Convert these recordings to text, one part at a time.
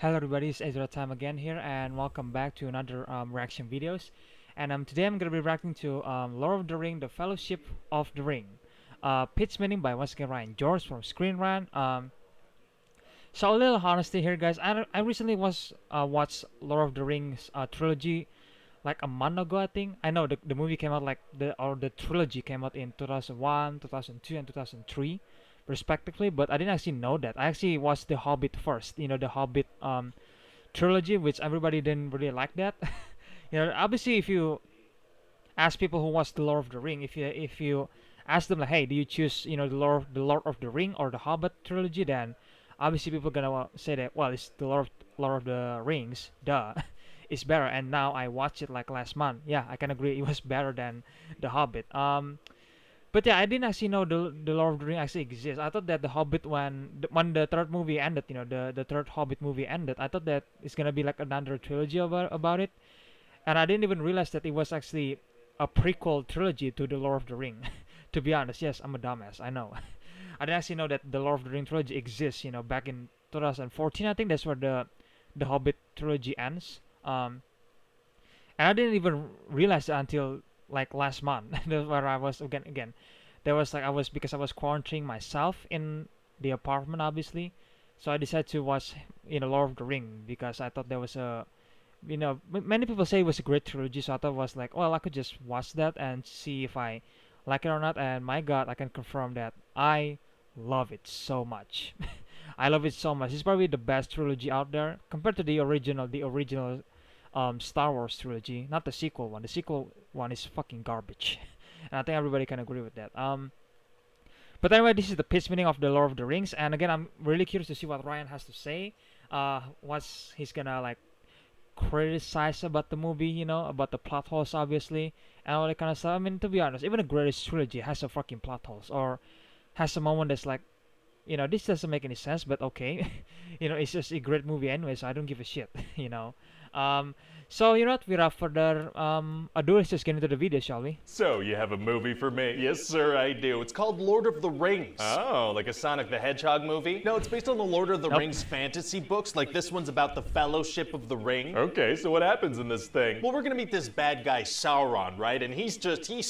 Hello everybody, it's EzraTime again here, and welcome back to another reaction videos. And today I'm gonna be reacting to Lord of the Ring: The Fellowship of the Ring. Pitch meaning by once again Ryan George from Screen Rant. So a little honesty here, guys. I recently was watched Lord of the Rings trilogy like a month ago, I think. I know the movie came out like the trilogy came out in 2001, 2002, and 2003 respectively, but I didn't actually know that. I actually watched The Hobbit first, the Hobbit trilogy, which everybody didn't really like that. Obviously, if you ask people who watch the Lord of the Ring, if you ask them like, hey, do you choose the Lord of the Ring or the Hobbit trilogy, then obviously people gonna say that, well, it's the Lord of the Rings, duh. It's better. And now I watched it like last month. Yeah, I can agree it was better than the Hobbit. But yeah, I didn't actually know the Lord of the Ring actually exists. I thought that the Hobbit, when the third movie ended, the third Hobbit movie ended, I thought that it's gonna be like another trilogy about it, and I didn't even realize that it was actually a prequel trilogy to the Lord of the Ring. To be honest, yes, I'm a dumbass. I know. I didn't actually know that the Lord of the Ring trilogy exists. Back in 2014, I think that's where the Hobbit trilogy ends. And I didn't even realize it until like last month. That's where I was again. There was like because I was quarantining myself in the apartment, obviously. So I decided to watch Lord of the Ring because I thought there was many people say it was a great trilogy. So I thought it was like, well, I could just watch that and see if I like it or not. And my God, I can confirm that I love it so much. I love it so much. It's probably the best trilogy out there compared to the original Star Wars trilogy, not the sequel one. The sequel one is fucking garbage, and I think everybody can agree with that. But anyway, this is the pitch meeting of the Lord of the Rings, and again, I'm really curious to see what Ryan has to say. What's he's gonna like criticize about the movie, about the plot holes, obviously, and all that kind of stuff. I mean, to be honest, even the greatest trilogy has a fucking plot holes or has a moment that's like, this doesn't make any sense, but okay. It's just a great movie anyway, so I don't give a shit. Um, so what? Without further ado, let's just get into the video, shall we? So, you have a movie for me? Yes, sir, I do. It's called Lord of the Rings. Oh, like a Sonic the Hedgehog movie? No, it's based on the Lord of the Nope. Rings fantasy books. Like this one's about the Fellowship of the Ring. Okay, so what happens in this thing? Well, we're gonna meet this bad guy Sauron, right? And he's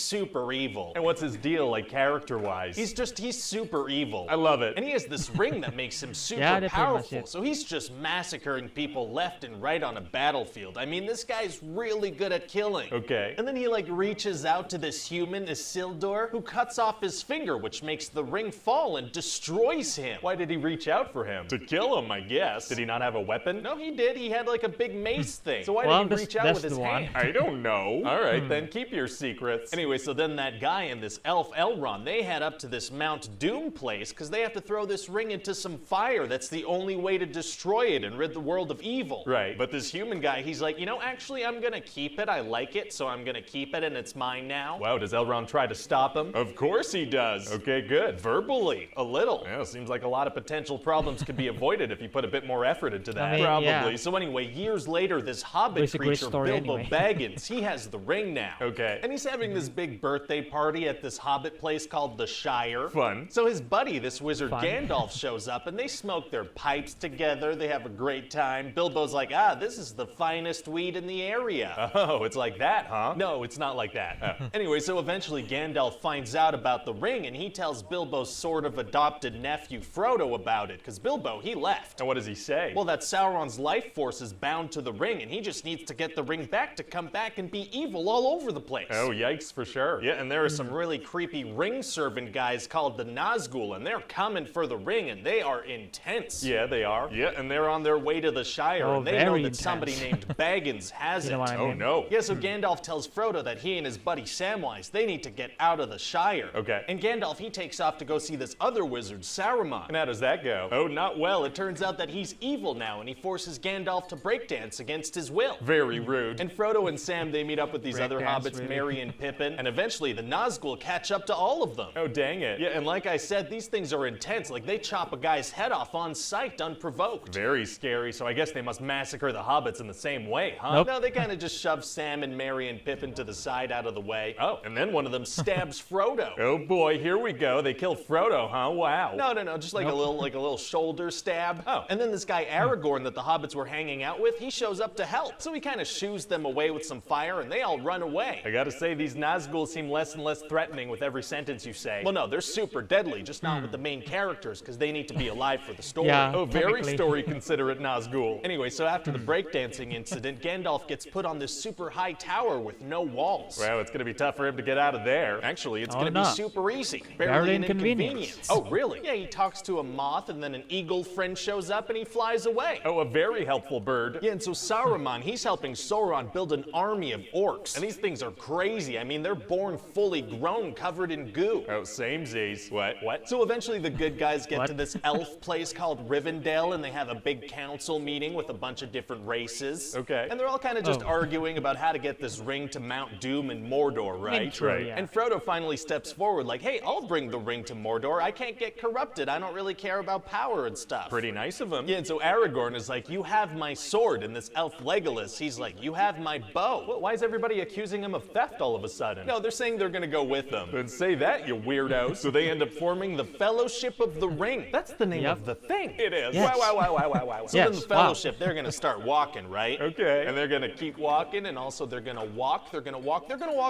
super evil. And what's his deal, like character-wise? He's super evil. I love it. And he has this ring that makes him super Yeah, that's pretty much powerful. it. So he's just massacring people left and right on a battlefield. I mean, this guy's really good at killing. Okay. And then he like reaches out to this human, Isildur, who cuts off his finger, which makes the ring fall and destroys him. Why did he reach out for him? To kill him, I guess. Did he not have a weapon? No, he did. He had like a big mace thing. So why Well, did he reach out that's with his the one. hand? I don't know. All right, then keep your secrets. Anyway, so then that guy and this elf Elrond, they head up to this Mount Doom place because they have to throw this ring into some fire. That's the only way to destroy it and rid the world of evil. Right. But this human guy, he's like, actually, I'm gonna keep it. I like it, so I'm gonna keep it, and it's mine now. Wow, does Elrond try to stop him? Of course he does. Okay, good. Verbally, a little. Yeah, seems like a lot of potential problems could be avoided if you put a bit more effort into that. I mean, Probably. yeah. So anyway, years later, this hobbit It's a great creature, story Bilbo anyway. Baggins, he has the ring now. Okay. And he's having this big birthday party at this hobbit place called the Shire. Fun. So his buddy, this wizard Fun. Gandalf, shows up and they smoke their pipes together. They have a great time. Bilbo's like, this is the finest weed in the area. Oh, it's like that, huh? No, it's not like that. Anyway, so eventually Gandalf finds out about the ring and he tells Bilbo's sort of adopted nephew Frodo about it, because Bilbo, he left. And what does he say? Well, that Sauron's life force is bound to the ring and he just needs to get the ring back to come back and be evil all over the place. Oh, yikes, for sure. Yeah, and there are some really creepy ring servant guys called the Nazgul, and they're coming for the ring, and they are intense. Yeah, they are. Yeah, and they're on their way to the Shire, Oh, and they know very that somebody intense. named Baggins has You it. know what I Oh, mean? no. Yeah, so Gandalf tells Frodo that he and his buddy Samwise, they need to get out of the Shire. Okay. And Gandalf, he takes off to go see this other wizard, Saruman. And how does that go? Oh, not well. It turns out that he's evil now, and he forces Gandalf to breakdance against his will. Very rude. And Frodo and Sam, they meet up with these other Breakdance, hobbits, really? Merry and Pippin, and eventually the Nazgul catch up to all of them. Oh, dang it. Yeah, and like I said, these things are intense. Like, they chop a guy's head off on sight, unprovoked. Very scary, so I guess they must massacre the hobbits in in the same way, huh? Nope. No, they kind of just shove Sam and Merry and Pippin to the side out of the way. Oh, and then one of them stabs Frodo. Oh boy, here we go. They kill Frodo, huh? Wow. No, just like a little shoulder stab. Oh, and then this guy Aragorn that the hobbits were hanging out with, he shows up to help. So he kind of shoos them away with some fire, and they all run away. I gotta say, these Nazgul seem less and less threatening with every sentence you say. Well, no, they're super deadly, just not with the main characters, because they need to be alive for the story. Yeah, oh, very technically. story-considerate Nazgul. Anyway, so after the breakdancing incident, Gandalf gets put on this super high tower with no walls. Well, it's gonna be tough for him to get out of there. Actually, it's gonna be super easy. Barely an inconvenience. Oh, really? Yeah, he talks to a moth, and then an eagle friend shows up, and he flies away. Oh, a very helpful bird. Yeah, and so Saruman, he's helping Sauron build an army of orcs. And these things are crazy. I mean, they're born fully grown, covered in goo. Oh, samesies. What? So eventually the good guys get to this elf place called Rivendell, and they have a big council meeting with a bunch of different races. Okay. And they're all kind of just arguing about how to get this ring to Mount Doom in Mordor, right? True, yeah. And Frodo finally steps forward like, hey, I'll bring the ring to Mordor. I can't get corrupted. I don't really care about power and stuff. Pretty nice of him. Yeah, and so Aragorn is like, you have my sword. And this elf Legolas, he's like, you have my bow. Why is everybody accusing him of theft all of a sudden? No, they're saying they're gonna go with them. Then say that, you weirdos. So they end up forming the Fellowship of the Ring. That's the name of the thing. It is. Yes. Wow. So then the Fellowship, they're gonna start walking, right? Okay. And they're gonna keep walking, and also they're gonna walk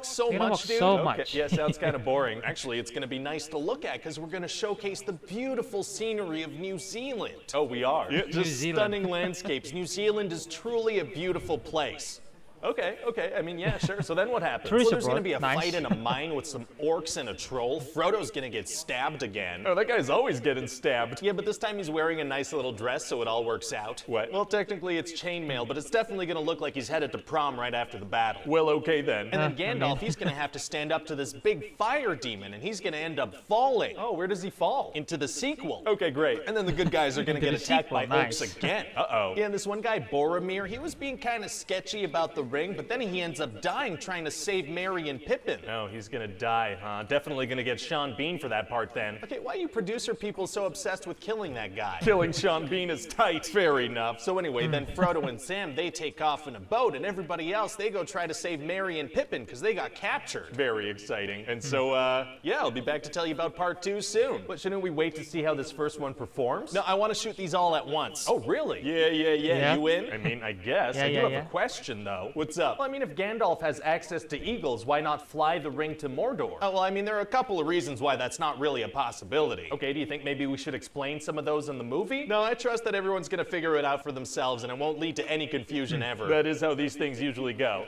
so much, dude. So much. Yeah, sounds kind of boring. Actually, it's gonna be nice to look at, because we're gonna showcase the beautiful scenery of New Zealand. Oh, we are. Yeah, just stunning landscapes. New Zealand is truly a beautiful place. Okay. I mean, yeah, sure. So then what happens? Well, there's going to be a fight in a mine with some orcs and a troll. Frodo's going to get stabbed again. Oh, that guy's always getting stabbed. Yeah, but this time he's wearing a nice little dress, so it all works out. What? Well, technically it's chainmail, but it's definitely going to look like he's headed to prom right after the battle. Well, okay then. And then Gandalf, he's going to have to stand up to this big fire demon, and he's going to end up falling. Oh, where does he fall? Into the sequel. Okay, great. And then the good guys are going to get attacked by orcs again. Uh-oh. Yeah, and this one guy, Boromir, he was being kind of sketchy about the ring, but then he ends up dying trying to save Merry and Pippin. Oh, he's gonna die, huh? Definitely gonna get Sean Bean for that part then. Okay, why are you producer people so obsessed with killing that guy? Killing Sean Bean is tight. Fair enough. So anyway, then Frodo and Sam, they take off in a boat, and everybody else, they go try to save Merry and Pippin because they got captured. Very exciting. And so, yeah, I'll be back to tell you about part 2 soon. But shouldn't we wait to see how this first one performs? No, I want to shoot these all at once. Oh, really? Yeah. You in? I mean, I guess. I do have a question, though. What's up? Well, I mean, if Gandalf has access to eagles, why not fly the ring to Mordor? Oh, well, I mean, there are a couple of reasons why that's not really a possibility. Okay, do you think maybe we should explain some of those in the movie? No, I trust that everyone's gonna figure it out for themselves, and it won't lead to any confusion ever. That is how these things usually go.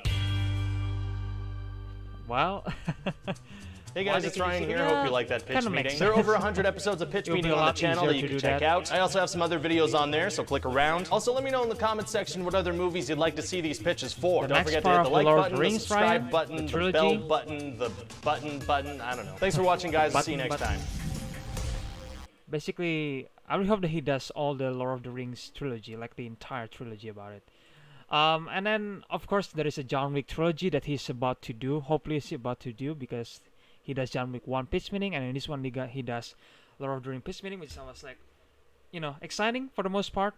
Wow. Hey guys, it's Ryan here. Hope you like that pitch meeting. There are over 100 episodes of pitch meeting on the channel that you can check out. I also have some other videos on there, so click around. Also, let me know in the comment section what other movies you'd like to see these pitches for. Don't forget to hit the like button, the subscribe button, the bell button, the button, I don't know. Thanks for watching, guys. See you next time. Basically, I really hope that he does all the Lord of the Rings trilogy, like the entire trilogy about it. And then, of course, there is a John Wick trilogy that he's about to do. Hopefully, he's about to do, because he does John Wick 1 pitch meeting, and in this one he does Lord of the Rings pitch meeting, which sounds like, exciting for the most part,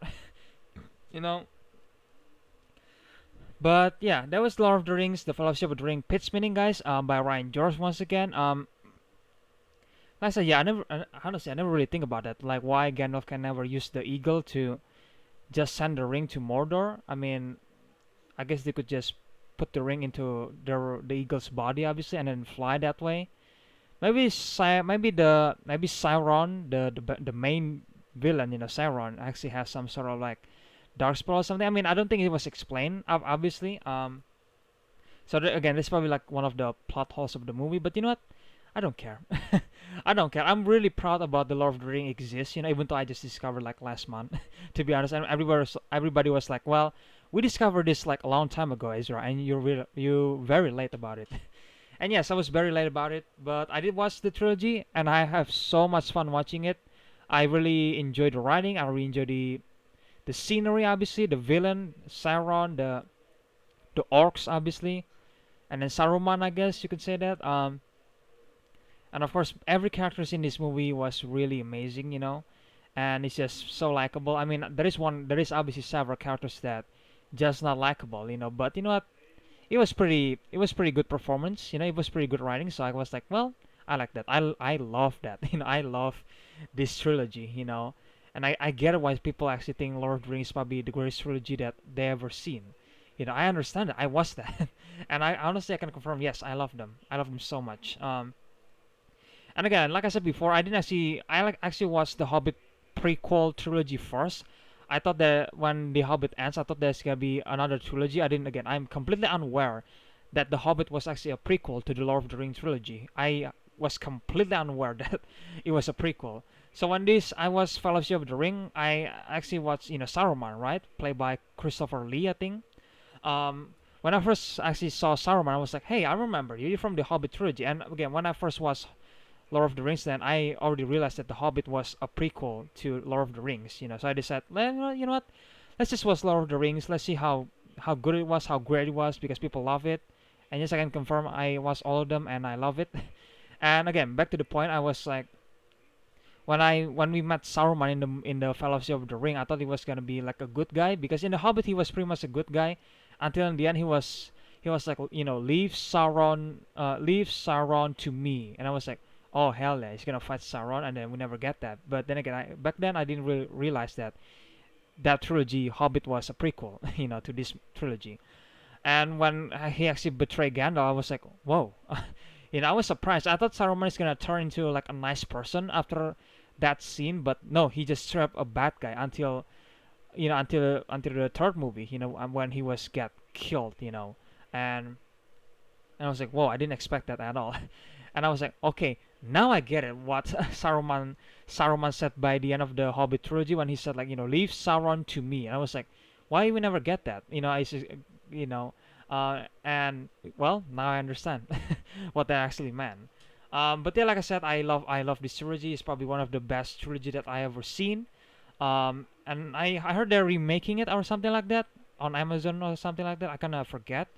But yeah, that was Lord of the Rings, the Fellowship of the Ring pitch meeting, guys, by Ryan George once again. Like I said, yeah, honestly, I never really think about that, like why Gandalf can never use the eagle to just send the ring to Mordor. I mean, I guess they could just put the ring into the eagle's body, obviously, and then fly that way. Maybe Sauron, the main villain, Sauron actually has some sort of like dark spell or something. I mean, I don't think it was explained, obviously. So again, this is probably like one of the plot holes of the movie. But you know what? I don't care. I don't care. I'm really proud about the Lord of the Ring exists. Even though I just discovered like last month, to be honest. And everybody was like, "Well, we discovered this like a long time ago, Ezra, and you're very late about it." And yes, I was very late about it, but I did watch the trilogy, and I have so much fun watching it. I really enjoyed the writing. I really enjoyed the scenery, obviously, the villain, Sauron, the orcs, obviously, and then Saruman, I guess you could say that. And of course, every character in this movie was really amazing, and it's just so likable. I mean, there is obviously several characters that just not likable, you know. But you know what? It was pretty good performance, you know. It was pretty good writing, so I was like, well, I like that. I love that. You know, I love this trilogy, you know. And I get it why people actually think Lord of the Rings is probably the greatest trilogy that they ever seen. You know, I understand it. I watched that. And I honestly I can confirm, yes, I love them. I love them so much. And again, like I said before, I didn't actually I like actually watched the Hobbit prequel trilogy first. I thought that when the Hobbit ends, I thought there's gonna be another trilogy. I didn't. Again, I'm completely unaware that the Hobbit was actually a prequel to the Lord of the Rings trilogy. I was completely unaware that it was a prequel. So when this I was Fellowship of the Ring, I actually watched, you know, Saruman, right, played by Christopher Lee, I think. When I first actually saw Saruman, I was like, hey, I remember you. You're from the Hobbit trilogy. And again, when I first watched Lord of the Rings, then I already realized that The Hobbit was a prequel to Lord of the Rings. You know, so I decided, well, you know what? Let's just watch Lord of the Rings. Let's see how good it was, how great it was, because people love it. And yes, I can confirm I watched all of them and I love it. And again, back to the point, I was like, when we met Saruman in the Fellowship of the Ring, I thought he was gonna be like a good guy, because in The Hobbit he was pretty much a good guy until in the end he was like, you know, leave Sauron to me. And I was like, oh hell yeah, he's gonna fight Sauron, and then we never get that. But then again, back then I didn't really realize that that trilogy, Hobbit, was a prequel, you know, to this trilogy. And when he actually betrayed Gandalf, I was like, whoa, you know, I was surprised. I thought Saruman is gonna turn into like a nice person after that scene, but no, he just straight up a bad guy until, you know, until the third movie, you know, when he was get killed, you know. And I was like, whoa, I didn't expect that at all. And I was like, okay, now I get it. What Saruman said by the end of the Hobbit trilogy when he said, like, you know, leave Sauron to me. And I was like, why we never get that? You know, you know, and well, now I understand what that actually meant. But yeah, like I said, I love this trilogy. It's probably one of the best trilogy that I ever seen. And I heard they're remaking it or something like that on Amazon or something like that. I kind of forget.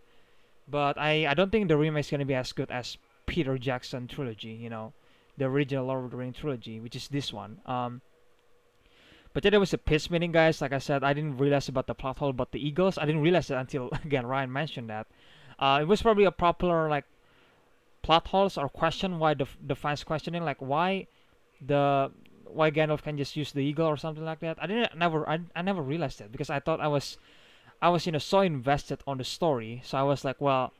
But I don't think the remake's gonna be as good as Peter Jackson trilogy, you know, the original Lord of the Rings trilogy, which is this one. But yeah, there was a pitch meeting, guys. Like I said, I didn't realize about the plot hole about the Eagles. I didn't realize it until again Ryan mentioned that. It was probably a popular like plot holes or question why the fans questioning like the why Gandalf can just use the eagle or something like that. I never realized that because I thought I was, you know, so invested on the story. So I was like, well,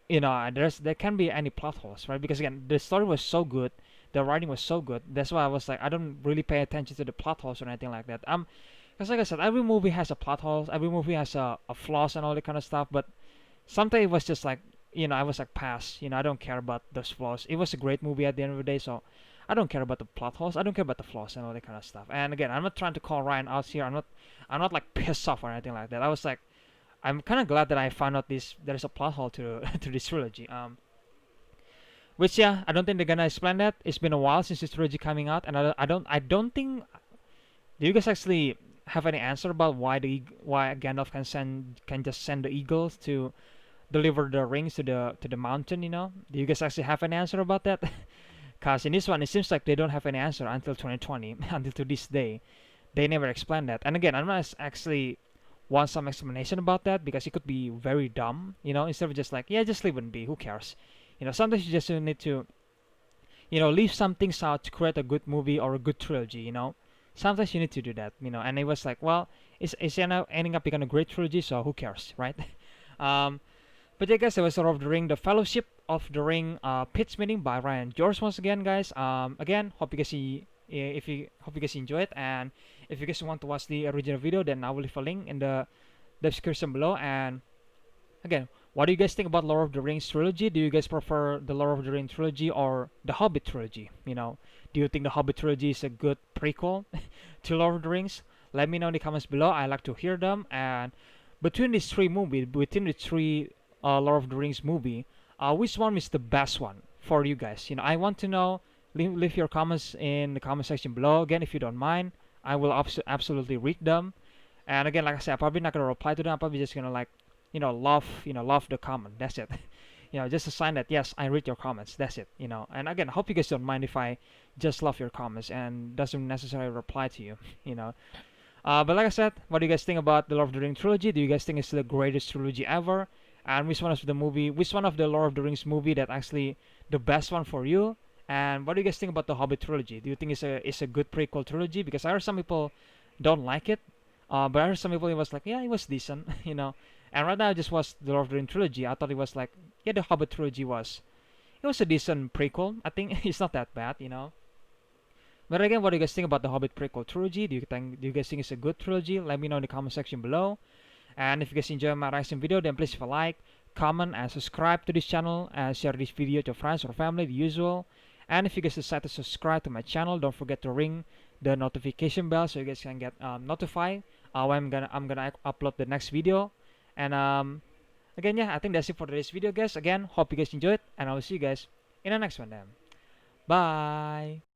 you know, there can be any plot holes, right? Because again, the story was so good, the writing was so good. That's why I was like, I don't really pay attention to the plot holes or anything like that. Because like I said, every movie has a plot holes, every movie has a flaws and all that kind of stuff. But sometimes it was just like, you know, I was like, pass. You know, I don't care about those flaws. It was a great movie at the end of the day, so I don't care about the plot holes. I don't care about the flaws and all that kind of stuff. And again, I'm not trying to call Ryan out here. I'm not like pissed off or anything like that. I was like, I'm kind of glad that I found out there's a plot hole to to this trilogy. Which yeah, I don't think they're gonna explain that. It's been a while since this trilogy coming out, and I don't think. Do you guys actually have any answer about why Gandalf can just send the eagles to deliver the rings to the mountain? You know, do you guys actually have an answer about that? Cause in this one, it seems like they don't have any answer until 2020, until to this day. They never explained that. And again, I'm not actually want some explanation about that because it could be very dumb, you know, instead of just like, yeah, just leave it be, who cares? You know, sometimes you just need to, you know, leave some things out to create a good movie or a good trilogy, you know. Sometimes you need to do that, you know, and it was like, well, it's ending up becoming a great trilogy, so who cares, right? um, but yeah, guys, that was Lord of the Ring, The Fellowship of the Ring, pitch meeting by Ryan George once again, guys. Again, hope you guys hope you guys enjoy it, and if you guys want to watch the original video, then I will leave a link in the description below. And again, what do you guys think about Lord of the Rings trilogy? Do you guys prefer the Lord of the Rings trilogy or the Hobbit trilogy? You know, do you think the Hobbit trilogy is a good prequel to Lord of the Rings? Let me know in the comments below. I like to hear them. And between these three movies, between the three Lord of the Rings movie, which one is the best one for you guys? You know, I want to know. Leave your comments in the comment section below. Again, if you don't mind, I will absolutely read them. And again, like I said, I'm probably not gonna reply to them. I'm probably just gonna like, you know, love the comment. That's it. You know, just a sign that yes, I read your comments. That's it. You know, and again, I hope you guys don't mind if I just love your comments and doesn't necessarily reply to you. You know, But like I said, what do you guys think about the Lord of the Rings trilogy? Do you guys think it's the greatest trilogy ever? And which one of the Lord of the Rings movie that actually the best one for you? And what do you guys think about the Hobbit trilogy? Do you think it's a good prequel trilogy? Because I heard some people don't like it, but I heard some people it was like, yeah, it was decent, you know. And right now I just watched the Lord of the Rings trilogy. I thought it was like, yeah, the Hobbit trilogy was a decent prequel. I think it's not that bad, you know. But again, what do you guys think about the Hobbit prequel trilogy? Do you guys think it's a good trilogy? Let me know in the comment section below. And if you guys enjoy my reaction video, then please leave a like, comment, and subscribe to this channel, and share this video to your friends or family, the usual. And if you guys decide to subscribe to my channel, don't forget to ring the notification bell so you guys can get notified when I'm gonna upload the next video. And again, yeah, I think that's it for today's video, guys. Again, hope you guys enjoyed, and I will see you guys in the next one then. Bye.